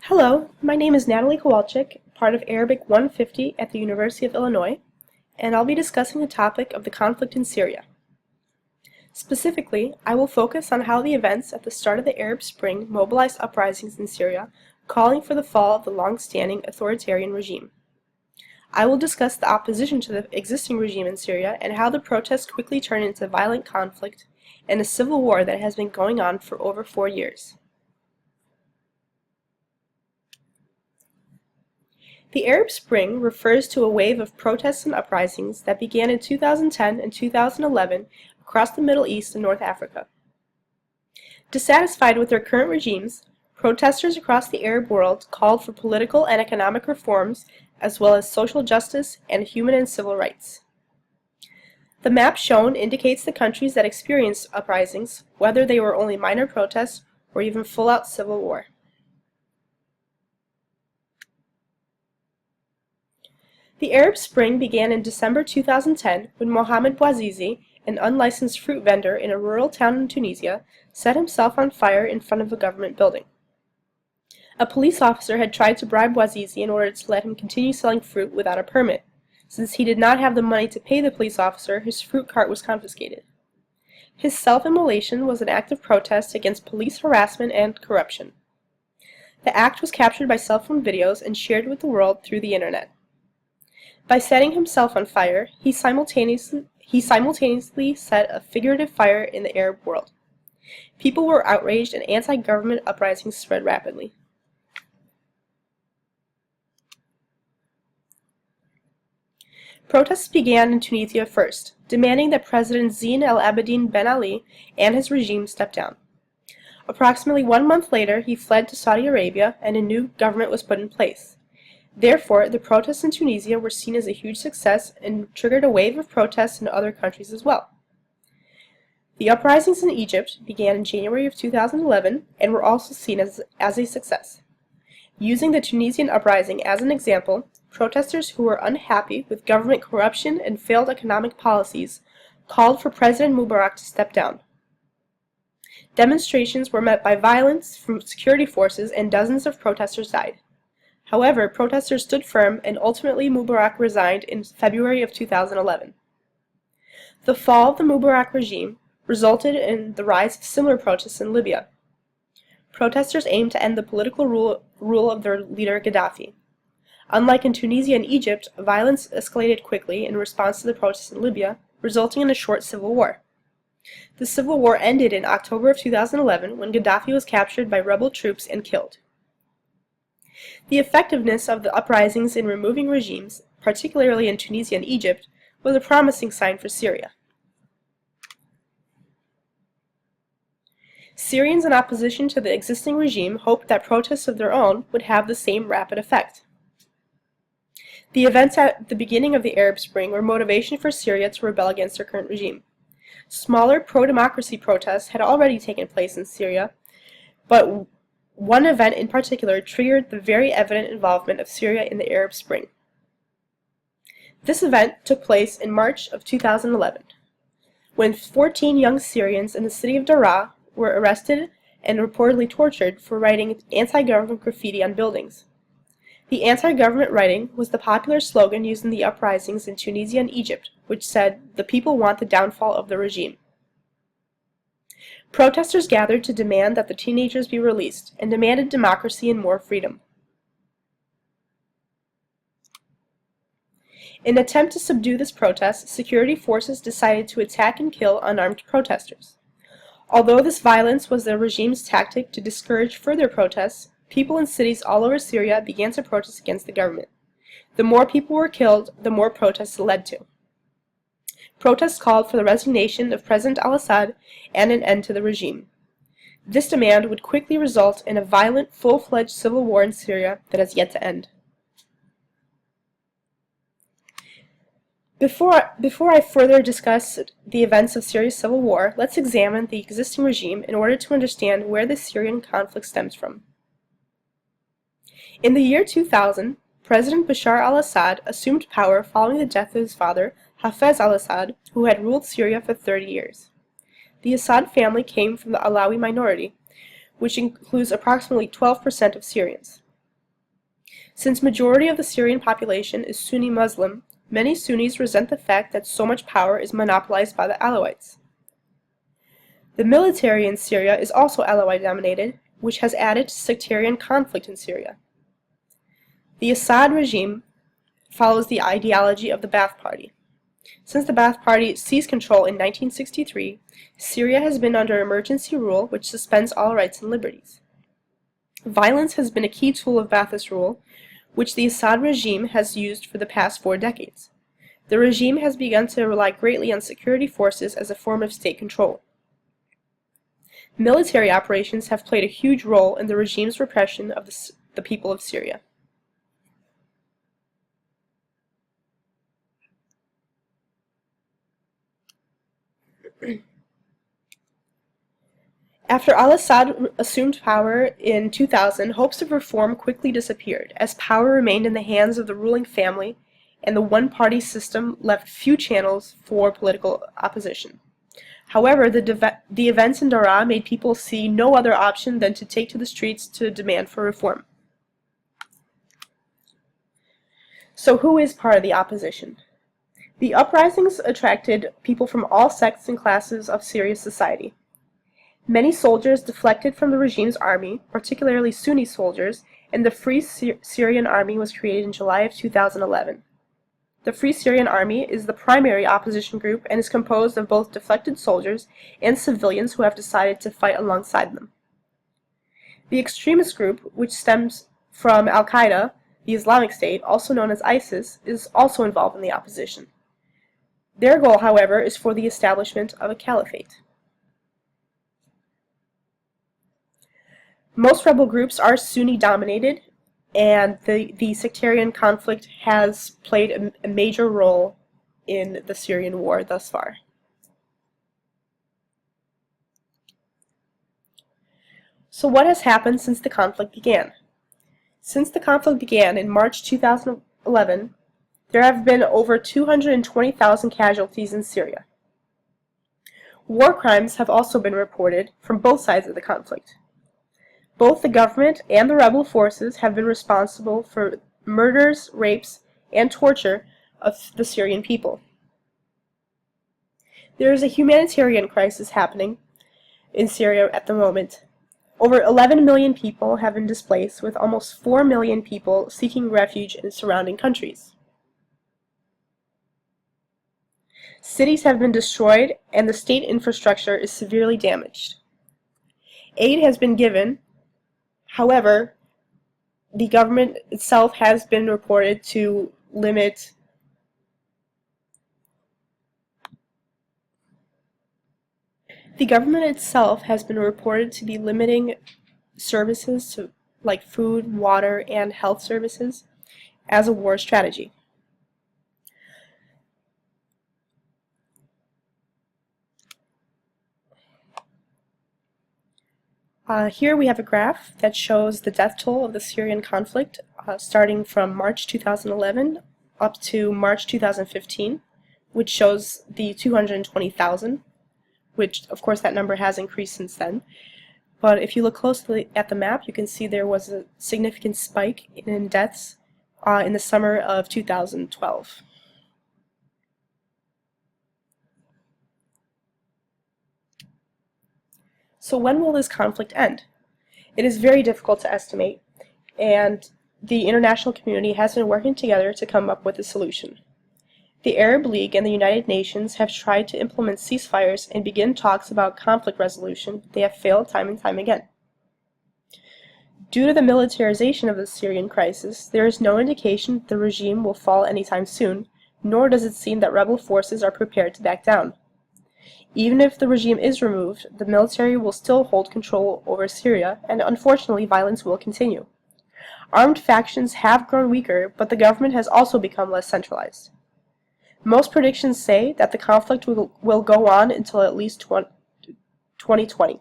Hello, my name is Natalie Kowalczyk, part of Arabic 150 at the University of Illinois, and I'll be discussing the topic of the conflict in Syria. Specifically, I will focus on how the events at the start of the Arab Spring mobilized uprisings in Syria, calling for the fall of the long-standing authoritarian regime. I will discuss the opposition to the existing regime in Syria and how the protests quickly turned into violent conflict and a civil war that has been going on for over 4 years. The Arab Spring refers to a wave of protests and uprisings that began in 2010 and 2011 across the Middle East and North Africa. Dissatisfied with their current regimes, protesters across the Arab world called for political and economic reforms as well as social justice and human and civil rights. The map shown indicates the countries that experienced uprisings, whether they were only minor protests or even full-out civil war. The Arab Spring began in December 2010 when Mohamed Bouazizi, an unlicensed fruit vendor in a rural town in Tunisia, set himself on fire in front of a government building. A police officer had tried to bribe Bouazizi in order to let him continue selling fruit without a permit. Since he did not have the money to pay the police officer, his fruit cart was confiscated. His self-immolation was an act of protest against police harassment and corruption. The act was captured by cell phone videos and shared with the world through the internet. By setting himself on fire, he simultaneously set a figurative fire in the Arab world. People were outraged and anti-government uprisings spread rapidly. Protests began in Tunisia first, demanding that President Zine El Abidine Ben Ali and his regime step down. Approximately 1 month later, he fled to Saudi Arabia and a new government was put in place. Therefore, the protests in Tunisia were seen as a huge success and triggered a wave of protests in other countries as well. The uprisings in Egypt began in January of 2011 and were also seen as a success. Using the Tunisian uprising as an example, protesters who were unhappy with government corruption and failed economic policies called for President Mubarak to step down. Demonstrations were met by violence from security forces and dozens of protesters died. However, protesters stood firm and ultimately Mubarak resigned in February of 2011. The fall of the Mubarak regime resulted in the rise of similar protests in Libya. Protesters aimed to end the political rule of their leader Gaddafi. Unlike in Tunisia and Egypt, violence escalated quickly in response to the protests in Libya, resulting in a short civil war. The civil war ended in October of 2011 when Gaddafi was captured by rebel troops and killed. The effectiveness of the uprisings in removing regimes, particularly in Tunisia and Egypt, was a promising sign for Syria. Syrians in opposition to the existing regime hoped that protests of their own would have the same rapid effect. The events at the beginning of the Arab Spring were motivation for Syria to rebel against their current regime. Smaller pro-democracy protests had already taken place in Syria, but one event in particular triggered the very evident involvement of Syria in the Arab Spring. This event took place in March of 2011, when 14 young Syrians in the city of Daraa were arrested and reportedly tortured for writing anti-government graffiti on buildings. The anti-government writing was the popular slogan used in the uprisings in Tunisia and Egypt, which said, "The people want the downfall of the regime." Protesters gathered to demand that the teenagers be released and demanded democracy and more freedom. In an attempt to subdue this protest, security forces decided to attack and kill unarmed protesters. Although this violence was the regime's tactic to discourage further protests, people in cities all over Syria began to protest against the government. The more people were killed, the more protests it led to. Protests called for the resignation of President al-Assad and an end to the regime. This demand would quickly result in a violent, full-fledged civil war in Syria that has yet to end. Before I further discuss the events of Syria's civil war, let's examine the existing regime in order to understand where the Syrian conflict stems from. In the year 2000, President Bashar al-Assad assumed power following the death of his father, Hafez al-Assad, who had ruled Syria for 30 years. The Assad family came from the Alawi minority, which includes approximately 12% of Syrians. Since majority of the Syrian population is Sunni Muslim, many Sunnis resent the fact that so much power is monopolized by the Alawites. The military in Syria is also Alawite-dominated, which has added to sectarian conflict in Syria. The Assad regime follows the ideology of the Ba'ath Party. Since the Ba'ath Party seized control in 1963, Syria has been under emergency rule which suspends all rights and liberties. Violence has been a key tool of Ba'athist rule, which the Assad regime has used for the past 4 decades. The regime has begun to rely greatly on security forces as a form of state control. Military operations have played a huge role in the regime's repression of the people of Syria. After al-Assad assumed power in 2000, hopes of reform quickly disappeared, as power remained in the hands of the ruling family, and the one-party system left few channels for political opposition. However, the events in Daraa made people see no other option than to take to the streets to demand for reform. So who is part of the opposition? The uprisings attracted people from all sects and classes of Syria's society. Many soldiers deflected from the regime's army, particularly Sunni soldiers, and the Free Syrian Army was created in July of 2011. The Free Syrian Army is the primary opposition group and is composed of both deflected soldiers and civilians who have decided to fight alongside them. The extremist group, which stems from Al-Qaeda, the Islamic State, also known as ISIS, is also involved in the opposition. Their goal, however, is for the establishment of a caliphate. Most rebel groups are Sunni-dominated, and the sectarian conflict has played a major role in the Syrian war thus far. So what has happened since the conflict began? Since the conflict began in March 2011, there have been over 220,000 casualties in Syria. War crimes have also been reported from both sides of the conflict. Both the government and the rebel forces have been responsible for murders, rapes, and torture of the Syrian people. There is a humanitarian crisis happening in Syria at the moment. Over 11 million people have been displaced, with almost 4 million people seeking refuge in surrounding countries. Cities have been destroyed, and the state infrastructure is severely damaged. Aid has been given. However, the government itself has been reported to limit limiting services to like food, water, and health services as a war strategy. Here we have a graph that shows the death toll of the Syrian conflict starting from March 2011 up to March 2015, which shows the 220,000, which of course that number has increased since then. But if you look closely at the map, you can see there was a significant spike in deaths in the summer of 2012. So when will this conflict end? It is very difficult to estimate, and the international community has been working together to come up with a solution. The Arab League and the United Nations have tried to implement ceasefires and begin talks about conflict resolution, but they have failed time and time again. Due to the militarization of the Syrian crisis, there is no indication the regime will fall anytime soon, nor does it seem that rebel forces are prepared to back down. Even if the regime is removed, the military will still hold control over Syria, and unfortunately violence will continue. Armed factions have grown weaker, but the government has also become less centralized. Most predictions say that the conflict will go on until at least 2020.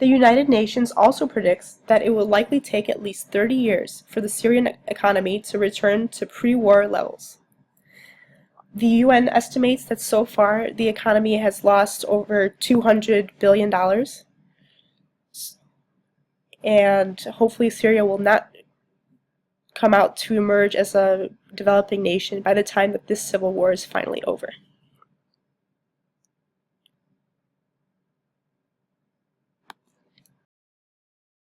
The United Nations also predicts that it will likely take at least 30 years for the Syrian economy to return to pre-war levels. The UN estimates that so far the economy has lost over $200 billion, and hopefully Syria will not come out to emerge as a developing nation by the time that this civil war is finally over.